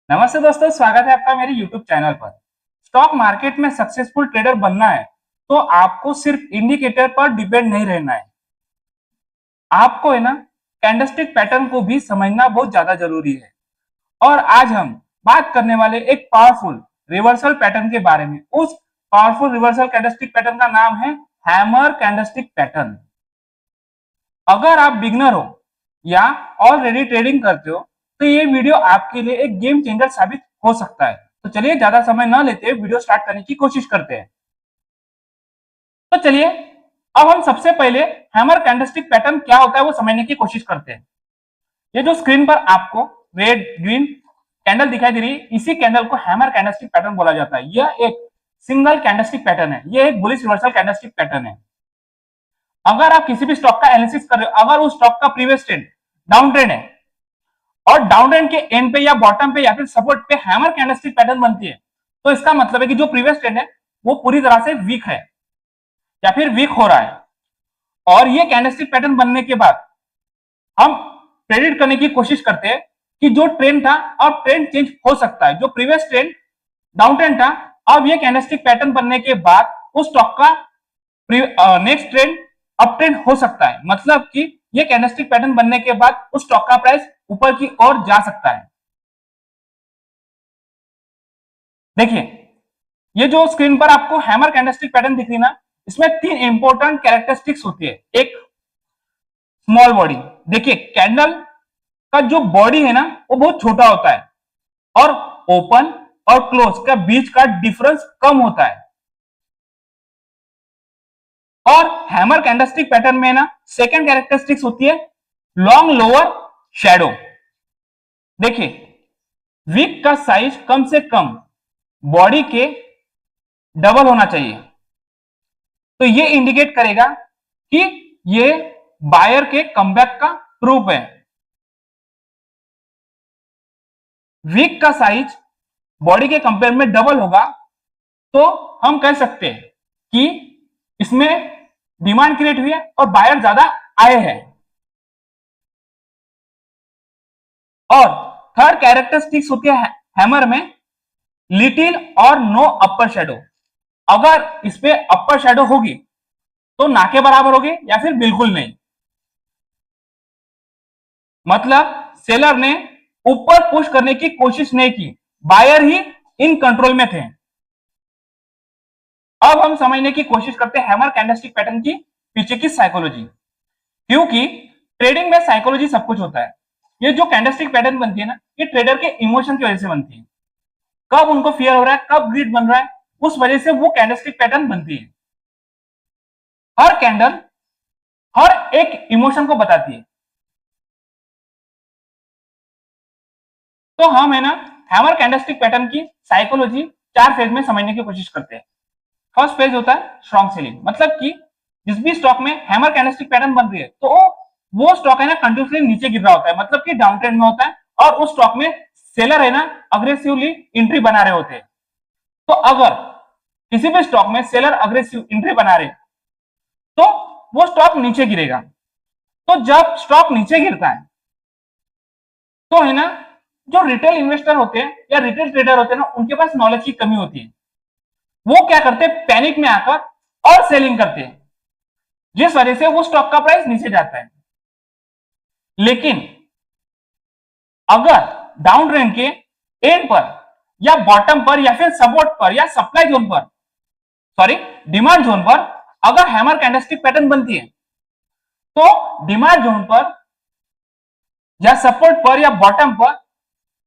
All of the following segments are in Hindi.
नमस्ते दोस्तों, स्वागत है आपका मेरे YouTube चैनल पर। स्टॉक मार्केट में सक्सेसफुल ट्रेडर बनना है तो आपको सिर्फ इंडिकेटर पर डिपेंड नहीं रहना है। आपको है ना कैंडलस्टिक पैटर्न को भी समझना बहुत ज्यादा जरूरी है। और आज हम बात करने वाले एक पावरफुल रिवर्सल पैटर्न के बारे में। उस पावरफुल रिवर्सल कैंडलस्टिक पैटर्न का नाम है हैमर कैंडलस्टिक पैटर्न। अगर आप बिगनर हो या ऑलरेडी ट्रेडिंग करते हो तो ये वीडियो आपके लिए एक गेम चेंजर साबित हो सकता है। तो चलिए ज्यादा समय न लेते वीडियो स्टार्ट करने की कोशिश करते हैं। तो चलिए अब हम सबसे पहले हैमर कैंडलस्टिक पैटर्न क्या होता है वो समझने की कोशिश करते हैं। ये जो स्क्रीन पर आपको रेड ग्रीन कैंडल दिखाई दे रही है, इसी कैंडल को हैमर कैंडलस्टिक पैटर्न बोला जाता है। यह एक सिंगल कैंडलस्टिक पैटर्न है, यह एक बुलिश रिवर्सल कैंडलस्टिक पैटर्न है। अगर आप किसी भी स्टॉक का एनालिसिस कर रहे हो, अगर उस स्टॉक का प्रीवियस ट्रेंड डाउन ट्रेंड है और डाउन ट्रेंड के एंड पे या बॉटम पे या फिर सपोर्ट पे हैमर कैंडलस्टिक पैटर्न बनती है, तो इसका मतलब है कि जो प्रीवियस ट्रेंड है वो पूरी तरह से वीक है या फिर वीक हो रहा है। और ये कैंडलस्टिक पैटर्न बनने के बाद हम प्रेडिक्ट करने की कोशिश करते हैं कि जो ट्रेंड था अब ट्रेंड चेंज हो सकता है। जो प्रीवियस ट्रेंड डाउन ट्रेंड था, अब ये कैंडलस्टिक पैटर्न बनने के बाद उस स्टॉक का नेक्स्ट ट्रेंड अप ट्रेंड हो सकता है। मतलब कि ये कैंडलस्टिक पैटर्न बनने के बाद उस स्टॉक का प्राइस ऊपर की ओर जा सकता है। देखिए ये जो स्क्रीन पर आपको हैमर कैंडलस्टिक पैटर्न दिख रही है ना, इसमें तीन इंपॉर्टेंट कैरेक्टरिस्टिक्स होती है। एक स्मॉल बॉडी, देखिए कैंडल का जो बॉडी है ना वो बहुत छोटा होता है और ओपन और क्लोज का बीच का डिफरेंस कम होता है। और हैमर कैंडलस्टिक पैटर्न में ना सेकंड कैरेक्टरिस्टिक्स होती है लॉन्ग लोअर शैडो। देखिए विक का साइज कम से कम बॉडी के डबल होना चाहिए, तो ये इंडिकेट करेगा कि ये बायर के कमबैक का प्रूफ है। विक का साइज बॉडी के कंपेयर में डबल होगा तो हम कह सकते हैं कि इसमें डिमांड क्रिएट हुई है और बायर ज्यादा आए हैं। और थर्ड कैरेक्टरिस्टिक्स होती है हैमर में लिटिल और नो अपर शेडो। अगर इस पे अपर शेडो होगी तो ना के बराबर होगी या फिर बिल्कुल नहीं। मतलब सेलर ने ऊपर पुश करने की कोशिश नहीं की, बायर ही इन कंट्रोल में थे। अब हम समझने की कोशिश करते हैं हैमर कैंडलस्टिक पैटर्न की पीछे की साइकोलॉजी, क्योंकि ट्रेडिंग में साइकोलॉजी सब कुछ होता है। ये जो कैंडलस्टिक पैटर्न बनती है ना, ये ट्रेडर के इमोशन की वजह से बनती है। कब उनको फियर हो रहा है, कब ग्रीड बन रहा है, उस वजह से वो कैंडलस्टिक पैटर्न बनती है। हर कैंडल हर एक इमोशन को बताती है। तो हम है ना हैमर कैंडलस्टिक पैटर्न की साइकोलॉजी चार फेज में समझने की कोशिश करते हैं। फर्स्ट फेज होता है स्ट्रॉन्ग सेलिंग, मतलब कि जिस भी स्टॉक में हैमर कैंडलस्टिक पैटर्न बन रही है तो वो स्टॉक है ना कंटिन्यूसली नीचे गिर रहा होता है, मतलब कि डाउन ट्रेंड में होता है और उस स्टॉक में सेलर है ना अग्रेसिवली एंट्री बना रहे होते हैं। तो अगर किसी भी स्टॉक में सेलर अग्रेसिव एंट्री बना रहे तो वो स्टॉक नीचे गिरेगा। तो जब स्टॉक नीचे गिरता है तो है ना जो रिटेल इन्वेस्टर होते हैं या रिटेल ट्रेडर होते हैं ना, उनके पास नॉलेज की कमी होती है। वो क्या करते हैं, पैनिक में आकर और सेलिंग करते हैं, जिस वजह से वो स्टॉक का प्राइस नीचे जाता है। लेकिन अगर डाउन ट्रेंड के एंड पर या बॉटम पर या फिर सपोर्ट पर या सप्लाई जोन पर, सॉरी डिमांड जोन पर अगर हैमर कैंडलस्टिक पैटर्न बनती है तो डिमांड जोन पर या सपोर्ट पर या बॉटम पर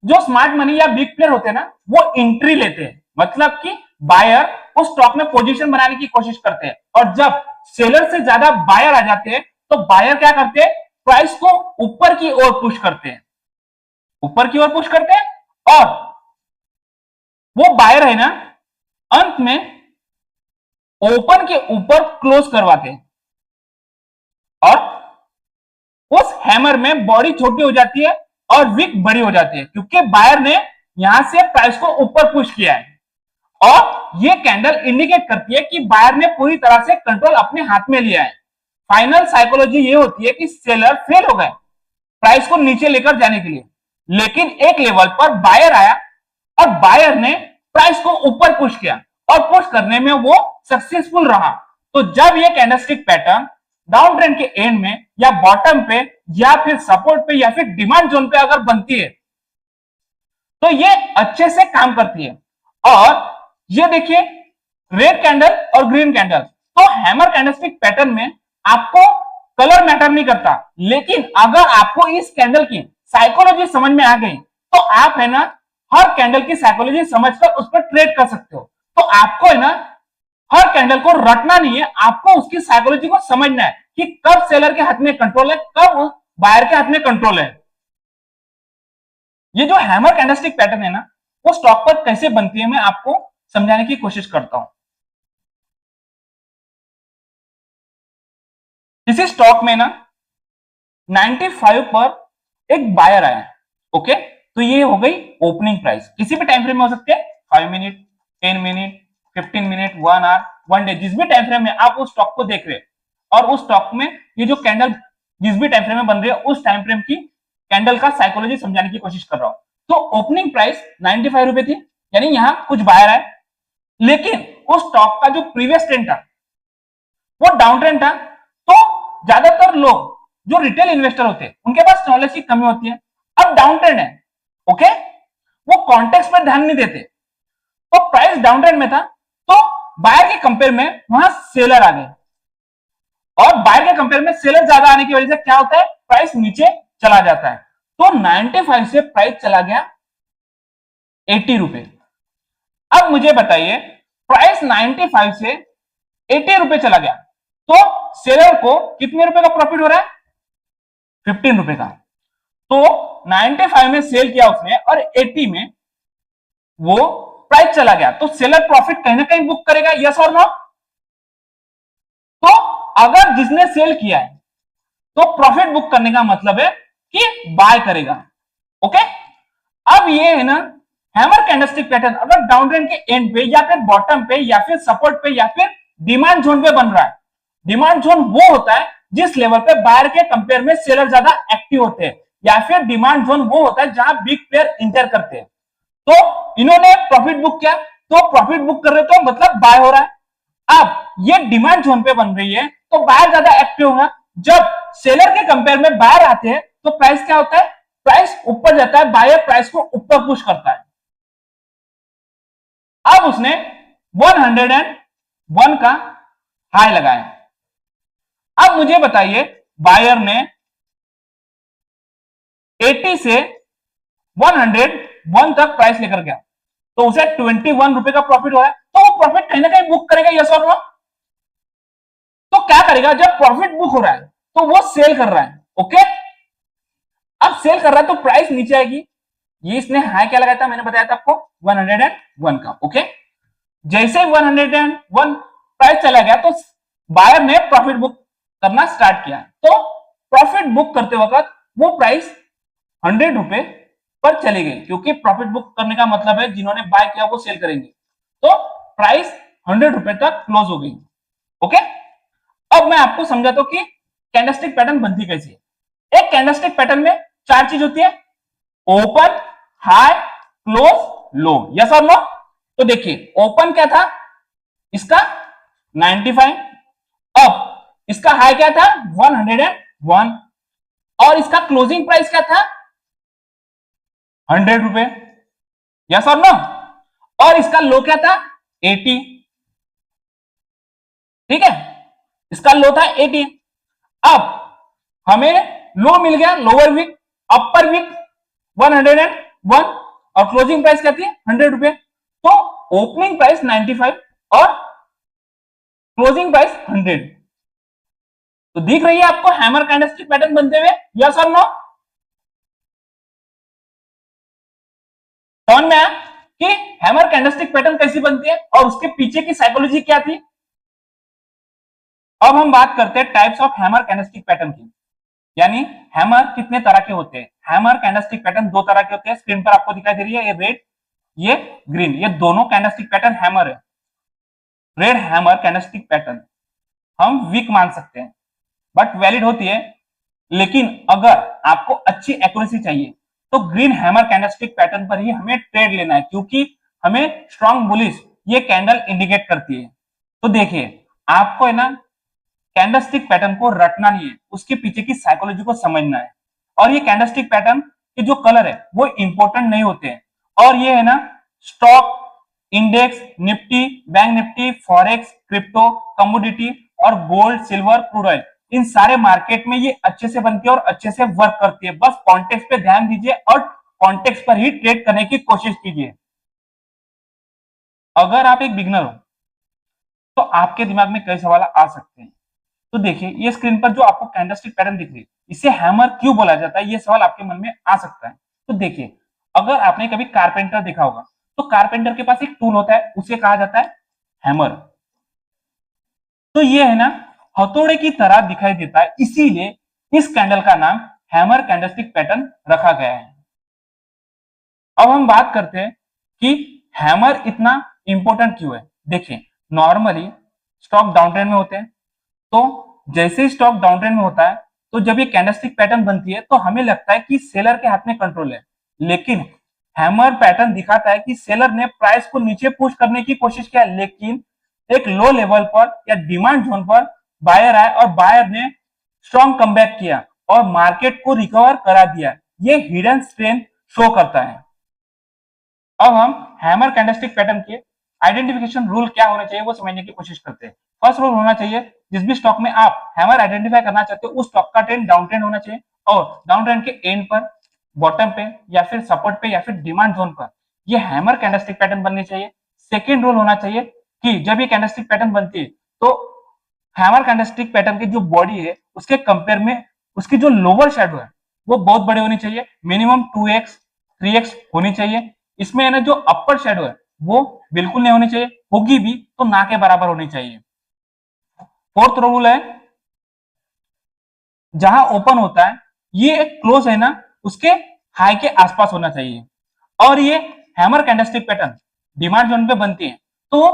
जो स्मार्ट मनी या बिग प्लेयर होते हैं ना वो एंट्री लेते हैं। मतलब कि बायर उस स्टॉक में पोजीशन बनाने की कोशिश करते हैं और जब सेलर से ज्यादा बायर आ जाते हैं तो बायर क्या करते हैं, प्राइस को ऊपर की ओर पुश करते हैं, ऊपर की ओर पुश करते हैं और वो बायर है ना अंत में ओपन के ऊपर क्लोज करवाते हैं और उस हैमर में बॉडी छोटी हो जाती है और विक बड़ी हो जाती है, क्योंकि बायर ने यहां से प्राइस को ऊपर पुश किया है। और ये कैंडल इंडिकेट करती है कि बायर ने पूरी तरह से कंट्रोल अपने हाथ में लिया है। फाइनल साइकोलॉजी ये होती है कि सेलर फेल हो गए प्राइस को नीचे लेकर जाने के लिए, लेकिन एक लेवल पर बायर आया और बायर ने प्राइस को ऊपर पुश किया और पुश करने में वो सक्सेसफुल रहा। तो जब ये कैंडलस्टिक पैटर्न डाउन ट्रेंड के एंड में या बॉटम पे या फिर सपोर्ट पे या फिर डिमांड जोन पे अगर बनती है तो ये अच्छे से काम करती है। और ये देखिए रेड कैंडल और ग्रीन कैंडल, तो हैमर कैंडलस्टिक पैटर्न में आपको कलर मैटर नहीं करता, लेकिन अगर आपको इस कैंडल की साइकोलॉजी समझ में आ गई तो आप है ना हर कैंडल की साइकोलॉजी समझकर उस पर ट्रेड कर सकते हो। तो आपको है ना हर कैंडल को रटना नहीं है, आपको उसकी साइकोलॉजी को समझना है कि कब सेलर के हाथ में कंट्रोल है, कब बायर के हाथ में कंट्रोल है। ये जो हैमर कैंडलस्टिक पैटर्न है ना वो स्टॉक पर कैसे बनती है मैं आपको समझाने की कोशिश करता हूं। इसी स्टॉक में ना 95 पर एक बायर आया, ओके, तो ये हो गई ओपनिंग प्राइस। किसी भी टाइम फ्रेम में हो सकते हैं, 5 minute, 10 minute, 15 minute, 1 hour, 1 day, जिस भी टाइम फ्रेम में आप उस स्टॉक को देख रहे हैं और उस स्टॉक में ये जो कैंडल जिस भी टाइम फ्रेम में बन रही है उस टाइम फ्रेम की कैंडल का साइकोलॉजी समझाने की कोशिश कर रहा हूं। तो ओपनिंग प्राइस 95 रुपए थी, यानी यहां कुछ बायर आए, लेकिन उस स्टॉक का जो प्रीवियस ट्रेंड था वो डाउन ट्रेंड था। तो ज्यादातर लोग जो रिटेल इन्वेस्टर होते हैं उनके पास नॉलेज की कमी होती है। अब डाउन ट्रेंड है, ओके, वो कॉन्टेक्स्ट पर ध्यान नहीं देते, तो प्राइस डाउन ट्रेंड में था तो बायर के कंपेयर में वहां सेलर आ गए और बायर के कंपेयर में सेलर ज्यादा आने की वजह से क्या होता है, प्राइस नीचे चला जाता है। तो 95 से प्राइस चला गया 80 रुपए। अब मुझे बताइए प्राइस 95 से 80 रुपए चला गया तो सेलर को कितने रुपए का प्रॉफिट हो रहा है, 15 रुपए का। तो 95 में सेल किया उसने और 80 में वो प्राइस चला गया, तो सेलर प्रॉफिट कहीं ना कहीं बुक करेगा, यस और नो। तो अगर जिसने सेल किया है तो प्रॉफिट बुक करने का मतलब है कि बाय करेगा, ओके। अब ये है ना हैमर कैंडलस्टिक पैटर्न अगर डाउन ट्रेंड के एंड पे या फिर बॉटम पे या फिर सपोर्ट पे या फिर डिमांड जोन पे बन रहा है, डिमांड जोन वो होता है जिस लेवल पे बायर के कंपेयर में सेलर ज्यादा एक्टिव होते हैं, या फिर डिमांड जोन वो होता है जहां बिग प्लेयर इंटर करते हैं। तो इन्होंने प्रॉफिट बुक किया, तो प्रॉफिट बुक कर रहे तो मतलब बाय हो रहा है। अब ये डिमांड जोन पे बन रही है तो बायर ज्यादा एक्टिव होगा। जब सेलर के कंपेयर में बायर आते हैं तो प्राइस क्या होता है, प्राइस ऊपर जाता है, बायर प्राइस को ऊपर पुश करता है। अब उसने 101 का हाई लगाया। अब मुझे बताइए बायर ने 80 से 101 तक प्राइस लेकर गया तो उसे 21 रुपए का प्रॉफिट हो रहा है, तो वो प्रॉफिट कहीं ना कहीं बुक करेगा, यस और नो। तो क्या करेगा, जब प्रॉफिट बुक हो रहा है तो वो सेल कर रहा है, ओके। अब सेल कर रहा है तो प्राइस नीचे आएगी। ये इसने हाई क्या लगाया था, मैंने बताया था आपको 101 का, ओके। जैसे 101 प्राइस चला गया तो बायर ने प्रॉफिट बुक करना स्टार्ट किया। तो प्रॉफिट बुक करते वक्त वो प्राइस 100 रुपए पर चली गई, क्योंकि प्रॉफिट बुक करने का मतलब है जिन्होंने बाय किया वो सेल करेंगे। तो प्राइस 100 रुपए तक क्लोज हो गई, ओके। अब मैं आपको समझाता हूं कि कैंडलस्टिक पैटर्न बनती कैसी है। एक कैंडलस्टिक पैटर्न में 4 चीज होती है, ओपन, हाई, क्लोज, लो, यस और नो। तो देखिए ओपन क्या था इसका 95, अब इसका हाई क्या था 101 और इसका क्लोजिंग प्राइस क्या था 100 रुपए, यस और नो। और इसका लो क्या था 80, ठीक है, इसका लो था 80। अब हमें लो मिल गया लोअर वीक, अपर वीक 101 और क्लोजिंग प्राइस क्या थी 100 रुपए। तो ओपनिंग प्राइस 95 और क्लोजिंग प्राइस 100। तो दिख रही है आपको हैमर कैंडलस्टिक पैटर्न बनते हुए, यस और नो। समझ में आया कि हैमर कैंडलस्टिक पैटर्न कैसी बनती है और उसके पीछे की साइकोलॉजी क्या थी। अब हम बात करते हैं types of hammer candlestick pattern की, यानी हैमर कितने तरह के होते हैं। हैमर कैंडलस्टिक पैटर्न 2 तरह के होते हैं, स्क्रीन पर आपको दिखाई दे रही है, ये रेड, ये ग्रीन, ये दोनों कैंडलस्टिक पैटर्न हैमर है। रेड हैमर कैंडलस्टिक पैटर्न हम वीक मान सकते हैं बट वैलिड होती है, लेकिन अगर आपको अच्छी एक्यूरेसी चाहिए तो ग्रीन हैमर कैंडलस्टिक पैटर्न पर ही हमें ट्रेड लेना है, क्योंकि हमें स्ट्रॉन्ग बुलिश ये कैंडल इंडिकेट करती है। तो देखिए, आपको है ना कैंडलस्टिक पैटर्न को रटना नहीं है, उसके पीछे की साइकोलॉजी को समझना है। और ये कैंडलस्टिक पैटर्न के जो कलर है वो इंपॉर्टेंट नहीं होते हैं। और ये है ना stock, index, Nifty, bank Nifty, forex, crypto, commodity और गोल्ड, सिल्वर, क्रूड ऑयल, इन सारे मार्केट में ये अच्छे से बनती है और अच्छे से वर्क करती है। बस कॉन्टेक्स्ट पे ध्यान दीजिए और कॉन्टेक्स्ट पर ही ट्रेड करने की कोशिश कीजिए। अगर आप एक बिगनर हो तो आपके दिमाग में कई सवाल आ सकते हैं। तो देखिए, ये स्क्रीन पर जो आपको कैंडलस्टिक पैटर्न दिख रही है, इसे हैमर क्यों बोला जाता है, ये सवाल आपके मन में आ सकता है। तो देखिए, अगर आपने कभी कारपेंटर देखा होगा तो कारपेंटर के पास एक टूल होता है, उसे कहा जाता है हैमर। तो ये है ना हथौड़े की तरह दिखाई देता है, इसीलिए इस कैंडल का नाम हैमर कैंडलस्टिक पैटर्न रखा गया है। अब हम बात करते हैं कि हैमर इतना इंपॉर्टेंट क्यों है। देखिए, नॉर्मली स्टॉक डाउन ट्रेंड में होते हैं, तो जैसे ही स्टॉक डाउन ट्रेंड में होता है तो जब ये कैंडलस्टिक पैटर्न बनती है तो हमें लगता है कि सेलर के हाथ में कंट्रोल है, लेकिन हैमर पैटर्न दिखाता है कि सेलर ने प्राइस को नीचे पुश करने की कोशिश किया, लेकिन एक लो लेवल पर या डिमांड जोन पर बायर आए और बायर ने स्ट्रॉन्ग कमबैक किया और मार्केट को रिकवर करा दिया। ये हिडन स्ट्रेंथ शो करता है। अब हम हैमर कैंडलस्टिक पैटर्न के आइडेंटिफिकेशन रूल क्या होना चाहिए वो समझने की कोशिश करते हैं। फर्स्ट रूल होना चाहिए, जिस भी स्टॉक में आप हैमर आइडेंटिफाई करना चाहते हो उस स्टॉक का ट्रेंड डाउन ट्रेंड होना चाहिए और डाउन ट्रेंड के एंड पर, बॉटम पे या फिर सपोर्ट पे या फिर डिमांड जोन पर ये हैमर कैंडलस्टिक पैटर्न बननी चाहिए। सेकेंड रूल होना चाहिए कि जब ये कैंडलस्टिक पैटर्न बनती है तो हैमर कैंडलस्टिक पैटर्न की जो बॉडी है उसके कंपेयर में उसकी जो लोअर शैडो है वो बहुत बड़ी होनी चाहिए, मिनिमम 2x 3x होनी चाहिए। इसमें है ना जो अपर शैडो है वो बिल्कुल नहीं होनी चाहिए, होगी भी तो ना के बराबर होनी चाहिए। फोर्थ रूल है, जहां ओपन होता है ये क्लोज है ना उसके हाई के आसपास होना चाहिए। और ये hammer candlestick pattern demand zone पे बनती है तो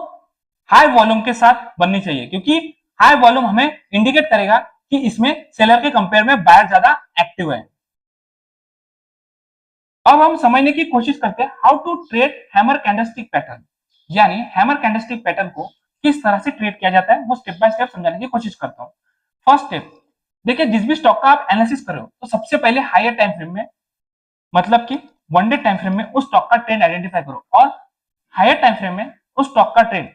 हाई वॉल्यूम के साथ बननी चाहिए, क्योंकि हाई वॉल्यूम हमें इंडिकेट करेगा कि इसमें सेलर के कंपेयर में बायर ज्यादा एक्टिव है। अब हम समझने की कोशिश करते हैं how to trade hammer candlestick pattern, यानी हैमर कैंडलस्टिक पैटर्न को किस तरह से ट्रेड किया जाता है वो स्टेप बाय स्टेप समझाने की कोशिश करता हूं। फर्स्ट स्टेप, देखिए जिस भी स्टॉक का आप एनालिसिस कर रहे हो तो सबसे पहले हायर टाइम फ्रेम में, मतलब कि वन डे टाइम फ्रेम में उस स्टॉक का ट्रेंड आइडेंटिफाई करो और हायर टाइम फ्रेम में उस स्टॉक का ट्रेंड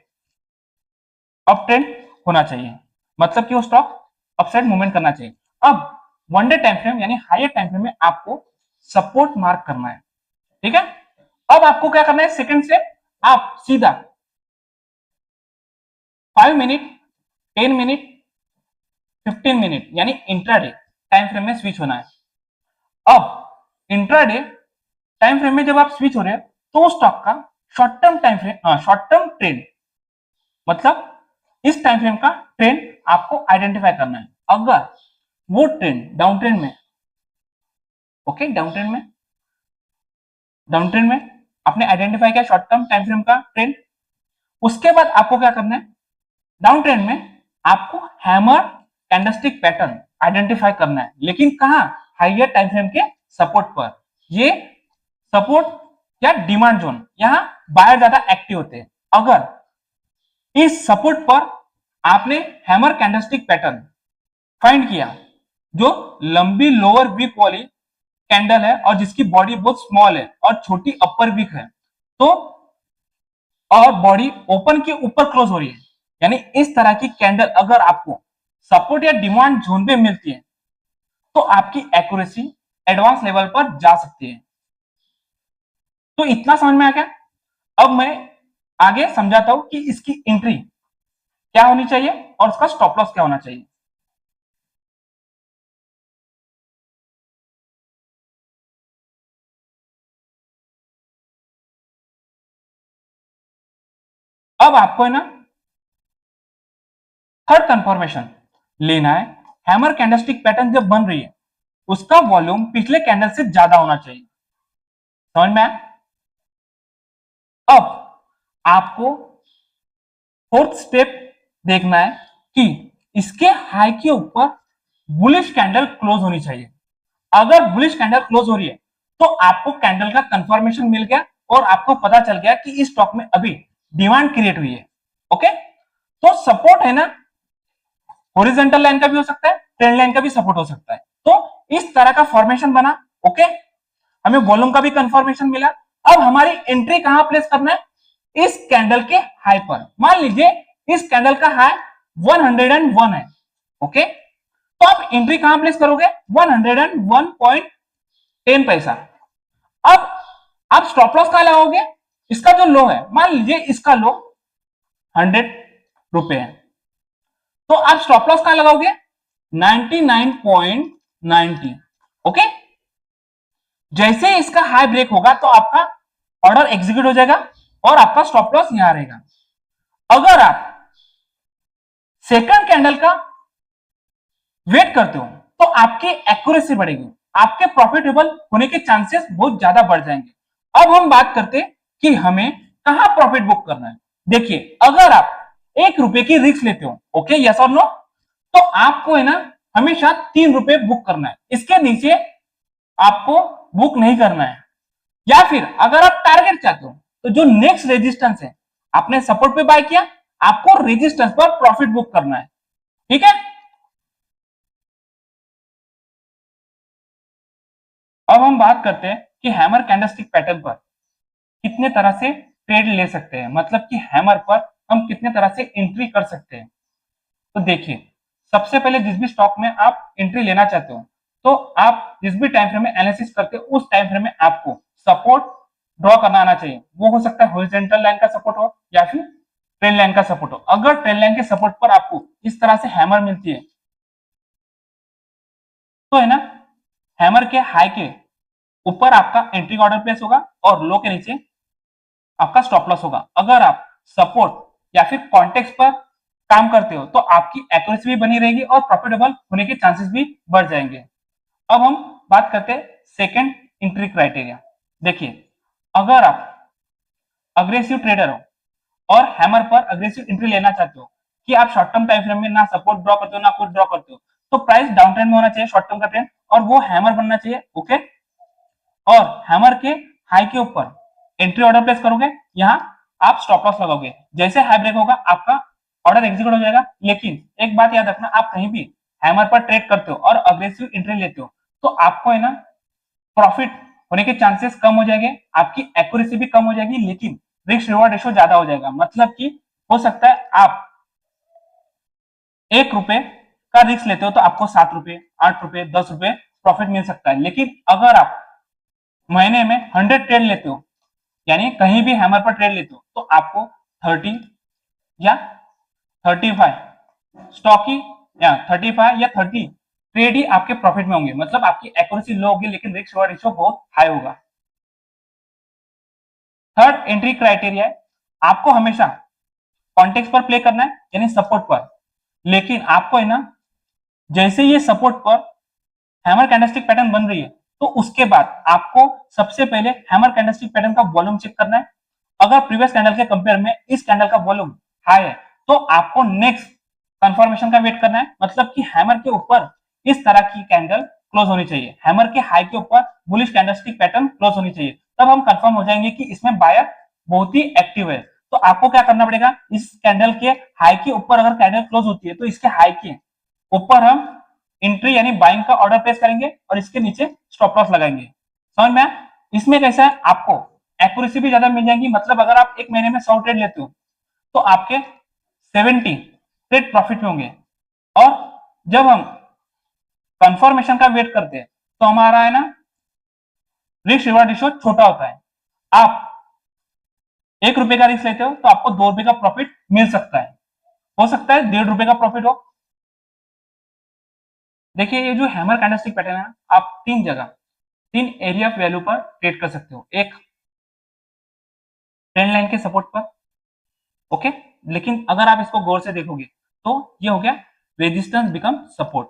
अप ट्रेंड होना चाहिए, मतलब कि वो स्टॉक अपसाइड मूवमेंट करना चाहिए। अब वन डे टाइम फ्रेम यानी हायर टाइम फ्रेम में आपको सपोर्ट मार्क करना है, ठीक है। अब आपको क्या करना है, सेकंड स्टेप, आप सीधा 5 मिनट 10 मिनट 15 मिनट यानी इंट्राडे टाइम फ्रेम में स्विच होना है। अब इंट्राडे टाइम फ्रेम में जब आप स्विच हो रहे हो तो स्टॉक का short term time frame, short term trend, मतलब इस टाइम फ्रेम का ट्रेंड आपको आइडेंटिफाई करना है। अगर वो ट्रेंड डाउन ट्रेंड में, ओके, डाउन ट्रेंड में आपने आइडेंटिफाई किया शॉर्ट टर्म टाइम फ्रेम का ट्रेंड, उसके बाद आपको क्या करना है, डाउन ट्रेंड में आपको हैमर कैंडलस्टिक पैटर्न आइडेंटिफाई करना है, लेकिन कहां, हायर टाइम फ्रेम के सपोर्ट पर। ये सपोर्ट या डिमांड जोन, यहां बायर ज्यादा एक्टिव होते हैं। अगर इस सपोर्ट पर आपने हैमर कैंडलस्टिक पैटर्न फाइंड किया जो लंबी लोअर वीक वाली कैंडल है और जिसकी बॉडी बहुत स्मॉल है और छोटी अपर वीक है, तो और बॉडी ओपन के ऊपर क्लोज हो रही है, यानी इस तरह की कैंडल अगर आपको सपोर्ट या डिमांड जोन पे मिलती है तो आपकी एक्यूरेसी एडवांस लेवल पर जा सकती है। तो इतना समझ में आ गया। अब मैं आगे समझाता हूं कि इसकी एंट्री क्या होनी चाहिए और उसका स्टॉप लॉस क्या होना चाहिए। अब आपको है ना थर्ड कंफर्मेशन लेना है, हैमर कैंडलस्टिक पैटर्न जब बन रही है उसका वॉल्यूम पिछले कैंडल से ज्यादा होना चाहिए। समझ में आया। अब आपको फोर्थ स्टेप देखना है कि इसके हाई के ऊपर बुलिश कैंडल क्लोज होनी चाहिए। अगर बुलिश कैंडल क्लोज हो रही है तो आपको कैंडल का कंफर्मेशन मिल गया और आपको पता चल गया कि इस स्टॉक में अभी डिमांड क्रिएट हुई है। ओके, तो सपोर्ट है ना, हॉरिजॉन्टल लाइन का भी हो सकता है, ट्रेंड लाइन का भी सपोर्ट हो सकता है। तो इस तरह का फॉर्मेशन बना। ओके, हमें वॉल्यूम का भी कंफर्मेशन मिला। अब हमारी एंट्री कहां प्लेस करना है? इस कैंडल के हाई पर। मान लीजिए इस कैंडल का हाई 101 है। ओके, तो आप एंट्री कहां प्लेस करोगे? 101.10 पैसा। अब आप स्टॉप लॉस कहां लगाओगे? इसका जो लो है, मान लीजिए इसका लो 100 रुपए है, तो आप स्टॉप लॉस कहां लगाओगे? 99.90। ओके, जैसे ही इसका हाई ब्रेक होगा तो आपका ऑर्डर एग्जीक्यूट हो जाएगा और आपका स्टॉप लॉस यहां रहेगा। अगर आप सेकंड कैंडल का वेट करते हो तो आपकी एक्यूरेसी बढ़ेगी, आपके प्रॉफिटेबल होने के चांसेस बहुत ज्यादा बढ़ जाएंगे। अब हम बात करते हैं कि हमें कहां प्रॉफिट बुक करना है। देखिए, अगर आप 1 रुपए की रिस्क लेते हो, ओके, यस और नो, तो आपको है ना हमेशा 3 रुपए बुक करना है, इसके नीचे आपको बुक नहीं करना है। या फिर अगर आप टारगेट चाहते हो तो जो नेक्स्ट रेजिस्टेंस है, आपने सपोर्ट पे बाय किया, आपको रेजिस्टेंस पर प्रॉफिट बुक करना है। ठीक है, अब हम बात करते हैं कि हैमर कैंडलस्टिक पैटर्न पर कितने तरह से ट्रेड ले सकते हैं, मतलब कि हैमर पर हम कितने तरह से एंट्री कर सकते हैं। तो देखिए, सबसे पहले जिस भी स्टॉक में आप एंट्री लेना चाहते हो, तो आप जिस भी टाइम फ्रेम में एनालिसिस करते हो उस टाइम फ्रेम में आपको सपोर्ट ड्रॉ करना आना चाहिए। वो हो सकता है हॉरिजॉन्टल लाइन का सपोर्ट हो या फिर ट्रेंड लाइन का सपोर्ट हो। अगर ट्रेंड लाइन के सपोर्ट पर आपको इस तरह से हैमर मिलती है तो है ना, हैमर के हाई के ऊपर आपका एंट्री ऑर्डर प्लेस होगा और लो के नीचे आपका स्टॉप लॉस होगा। अगर आप सपोर्ट या फिर कॉन्टेक्स्ट पर काम करते हो तो आपकी एक्यूरेसी भी बनी रहेगी और प्रॉफिटेबल होने के चांसेस भी बढ़ जाएंगे। अब हम बात करते हैं सेकंड एंट्री क्राइटेरिया। देखिए, अगर आप अग्रेसिव ट्रेडर हो और हैमर पर अग्रेसिव एंट्री लेना चाहते हो कि आप शॉर्ट टर्म टाइम फ्रेम में ना सपोर्ट ड्रॉ करते हो ना कुछ ड्रॉ करते हो, तो प्राइस डाउन ट्रेंड में होना चाहिए, शॉर्ट टर्म का ट्रेंड, और वो हैमर बनना चाहिए। ओके, और हैमर के हाई के ऊपर एंट्री ऑर्डर प्लेस करोगे, यहां आप स्टॉप लॉस लगाओगे। जैसे हाई ब्रेक होगा आपका ऑर्डर एग्जीक्यूट हो जाएगा। लेकिन एक बात याद रखना, आप कहीं भी हैमर पर ट्रेड करते हो और अग्रेसिव एंट्री लेते हो तो आपको है ना प्रॉफिट होने के चांसेस कम हो जाएंगे, आपकी एक्यूरेसी भी कम हो जाएगी, लेकिन रिस्क रिवॉर्ड रेशो ज्यादा हो जाएगा। मतलब कि हो सकता है आप 1 रुपए का रिस्क लेते हो तो आपको 7 रुपए, 8 रुपए, 10 रुपए प्रॉफिट मिल सकता है। लेकिन अगर आप महीने में 100 ट्रेड लेते हो, यानी कहीं भी हैमर पर ट्रेड लेते हो, तो आपको 30 या 35 स्टॉक ही या 35 या 30 ट्रेड ही आपके प्रॉफिट में होंगे। मतलब आपकी एक्यूरेसी लो होगी लेकिन रिस्क रिवॉर्ड रेशियो बहुत हाई होगा। थर्ड एंट्री क्राइटेरिया है, आपको हमेशा कॉन्टेक्स्ट पर प्ले करना है, यानी सपोर्ट पर। लेकिन आपको है ना, जैसे ये सपोर्ट पर हैमर कैंडलस्टिक पैटर्न बन रही है तो उसके बाद आपको सबसे पहले हैमर कैंडलस्टिक पैटर्न का वॉल्यूम चेक करना है। अगर प्रीवियस कैंडल के कंपेयर में इस कैंडल का वॉल्यूम हाई है तो आपको नेक्स्ट कंफर्मेशन का वेट करना है। मतलब कि हैमर के ऊपर इस तरह की कैंडल क्लोज होनी चाहिए, हैमर के हाई के ऊपर बुलिश कैंडलस्टिक पैटर्न क्लोज होनी चाहिए, तब हम कंफर्म हो जाएंगे कि इसमें बायर बहुत ही एक्टिव है। तो आपको क्या करना पड़ेगा, इस कैंडल के हाई के ऊपर अगर कैंडल क्लोज होती है तो इसके हाई के ऊपर हम एंट्री यानी बाइंग का ऑर्डर प्लेस करेंगे और इसके नीचे स्टॉप लॉस लगाएंगे। समझ में? इसमें कैसा है, आपको एक्यूरेसी भी ज्यादा मिल जाएगी। मतलब अगर आप एक महीने में 100 ट्रेड लेते हो तो आपके 70 ट्रेड प्रॉफिट में होंगे। और जब हम कंफर्मेशन का वेट करते हैं तो हमारा है ना रिस्क रिवॉर्ड रेशियो छोटा होता है। आप 1 रुपए का रिस्क लेते हो तो आपको 2 रुपए का प्रॉफिट मिल सकता है, हो सकता है 1.5 रुपए का प्रॉफिट हो। देखिए, ये जो हैमर कैंडलस्टिक पैटर्न है, आप 3 एरिया ऑफ वैल्यू पर ट्रेड कर सकते हो। एक ट्रेंड लाइन के सपोर्ट पर, ओके, लेकिन अगर आप इसको गौर से देखोगे तो ये हो गया रेजिस्टेंस बिकम सपोर्ट।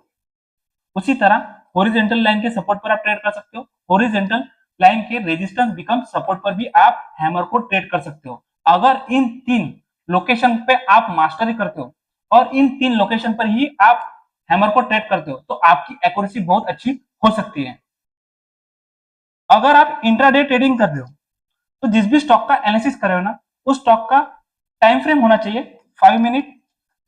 उसी तरह हॉरिजॉन्टल लाइन के सपोर्ट पर आप ट्रेड कर सकते हो, हॉरिजॉन्टल लाइन के रेजिस्टेंस बिकम सपोर्ट पर भी आप हैमर को ट्रेड कर सकते हो। अगर इन 3 लोकेशन पे आप मास्टरी करते हो और इन 3 लोकेशन पर ही आप हैमर को ट्रेड करते हो तो आपकी एक्यूरेसी बहुत अच्छी हो सकती है। अगर आप इंट्राडे ट्रेडिंग कर रहे हो तो जिस भी स्टॉक का एनालिसिस कर रहे हो ना, उस स्टॉक का टाइम फ्रेम होना चाहिए 5 मिनट,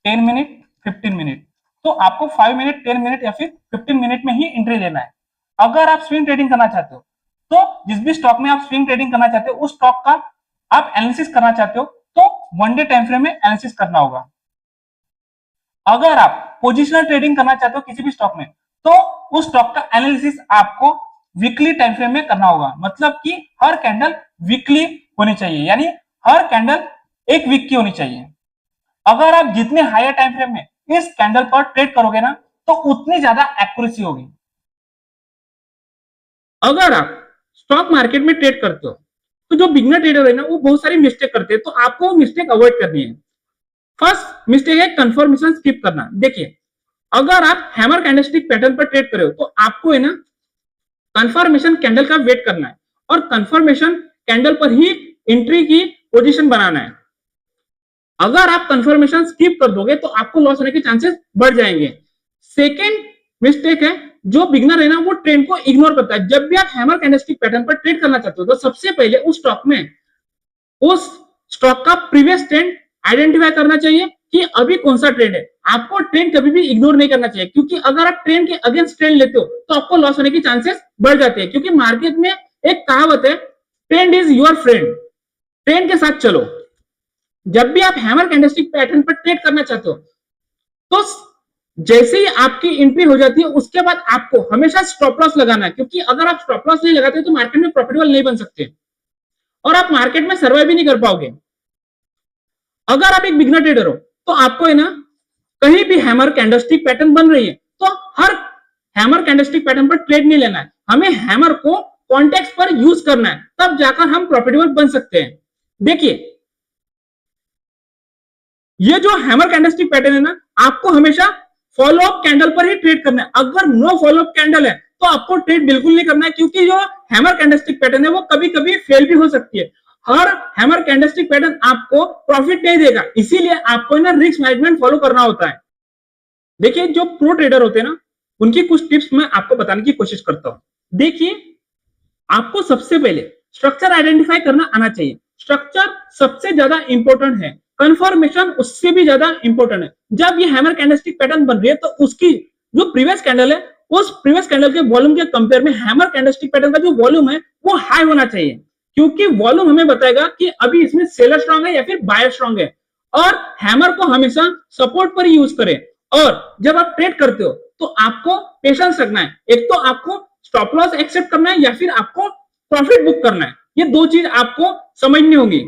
10 मिनट, 15 मिनट। तो आपको 5 मिनट, 10 मिनट या फिर 15 मिनट में ही एंट्री लेना है। अगर आप स्विंग ट्रेडिंग करना चाहते हो तो जिस भी स्टॉक में आप स्विंग ट्रेडिंग करना चाहते हो उस स्टॉक का आप एनालिसिस करना चाहते हो तो 1 डे टाइम फ्रेम में एनालिसिस करना होगा। अगर आप पोजिशनल ट्रेडिंग करना चाहते हो किसी भी स्टॉक में तो उस स्टॉक का एनालिसिस आपको वीकली टाइम फ्रेम में करना होगा। मतलब कि हर कैंडल वीकली होनी चाहिए, यानी हर कैंडल एक वीक की होनी चाहिए। अगर आप जितने हायर टाइम फ्रेम में इस कैंडल पर ट्रेड करोगे ना तो उतनी ज्यादा एक्यूरेसी होगी। अगर आप स्टॉक मार्केट में ट्रेड करते हो तो जो बिगनर ट्रेडर है ना वो बहुत सारी मिस्टेक करते हैं, तो आपको वो मिस्टेक अवॉइड करनी है। फर्स्ट मिस्टेक है कंफर्मेशन स्किप करना। देखिए, अगर आप हैमर कैंडलस्टिक पैटर्न पर ट्रेड कर रहे हो तो आपको है ना कंफर्मेशन कैंडल का वेट करना है और कंफर्मेशन कैंडल पर ही एंट्री की पोजीशन बनाना है। अगर आप कंफर्मेशन स्किप कर दोगे तो आपको लॉस होने के चांसेस बढ़ जाएंगे। सेकेंड मिस्टेक है, जो बिगनर है ना वो ट्रेंड को इग्नोर करता है। जब भी आप हैमर कैंडलस्टिक पैटर्न पर ट्रेड करना चाहते हो तो सबसे पहले उस स्टॉक का प्रीवियस ट्रेंड आइडेंटिफाई करना चाहिए कि अभी कौन सा ट्रेंड है। आपको ट्रेंड कभी भी इग्नोर नहीं करना चाहिए, क्योंकि अगर आप ट्रेंड के अगेंस्ट ट्रेंड लेते हो तो आपको लॉस होने के चांसेस बढ़ जाते हैं। क्योंकि मार्केट में एक कहावत है, trend is your friend, trend के साथ चलो। जब भी आप हैमर कैंडलस्टिक पैटर्न पर ट्रेड करना चाहते हो तो जैसे ही आपकी एंट्री हो जाती है उसके बाद आपको हमेशा स्टॉप लॉस लगाना है, क्योंकि अगर आप स्टॉप लॉस नहीं लगाते तो मार्केट में प्रॉफिटेबल नहीं बन सकते और आप मार्केट में सर्वाइव भी नहीं कर पाओगे। अगर आप एक बिगनर ट्रेडर हो तो आपको है ना कहीं भी हैमर कैंडलस्टिक पैटर्न बन रही है तो हर हैमर कैंडलस्टिक पैटर्न पर ट्रेड नहीं लेना है। हमें हैमर को कॉन्टेक्स्ट पर यूज करना है, तब जाकर हम प्रॉफिटेबल बन सकते हैं। देखिए, ये जो हैमर कैंडलस्टिक पैटर्न है ना, आपको हमेशा फॉलो अप कैंडल पर ही ट्रेड करना है। अगर नो फॉलो अप कैंडल है तो आपको ट्रेड बिल्कुल नहीं करना है, क्योंकि जो हैमर कैंडलस्टिक पैटर्न है वो कभी कभी फेल भी हो सकती है। हर हैमर कैंडलस्टिक पैटर्न आपको प्रॉफिट नहीं देगा, इसीलिए आपको ना रिस्क मैनेजमेंट फॉलो करना होता है। देखिए, जो प्रो ट्रेडर होते हैं ना उनकी कुछ टिप्स मैं आपको बताने की कोशिश करता हूं। देखिए, आपको सबसे पहले स्ट्रक्चर आइडेंटिफाई करना आना चाहिए। स्ट्रक्चर सबसे ज्यादा इंपॉर्टेंट है, कंफर्मेशन उससे भी ज्यादा इंपॉर्टेंट है। जब ये हैमर कैंडलस्टिक पैटर्न बन रही है तो उसकी जो प्रीवियस कैंडल है उस प्रीवियस कैंडल के वॉल्यूम के कंपेयर में हैमर कैंडलस्टिक पैटर्न का जो वॉल्यूम है वो हाई होना चाहिए, क्योंकि वॉल्यूम हमें बताएगा कि अभी इसमें सेलर स्ट्रांग है या फिर बायर स्ट्रांग है। और हैमर को हमेशा सपोर्ट पर ही यूज करें। और जब आप ट्रेड करते हो तो आपको पेशेंस रखना है। एक तो आपको स्टॉप लॉस एक्सेप्ट करना है या फिर आपको प्रॉफिट बुक करना है। ये दो चीज आपको समझनी होगी।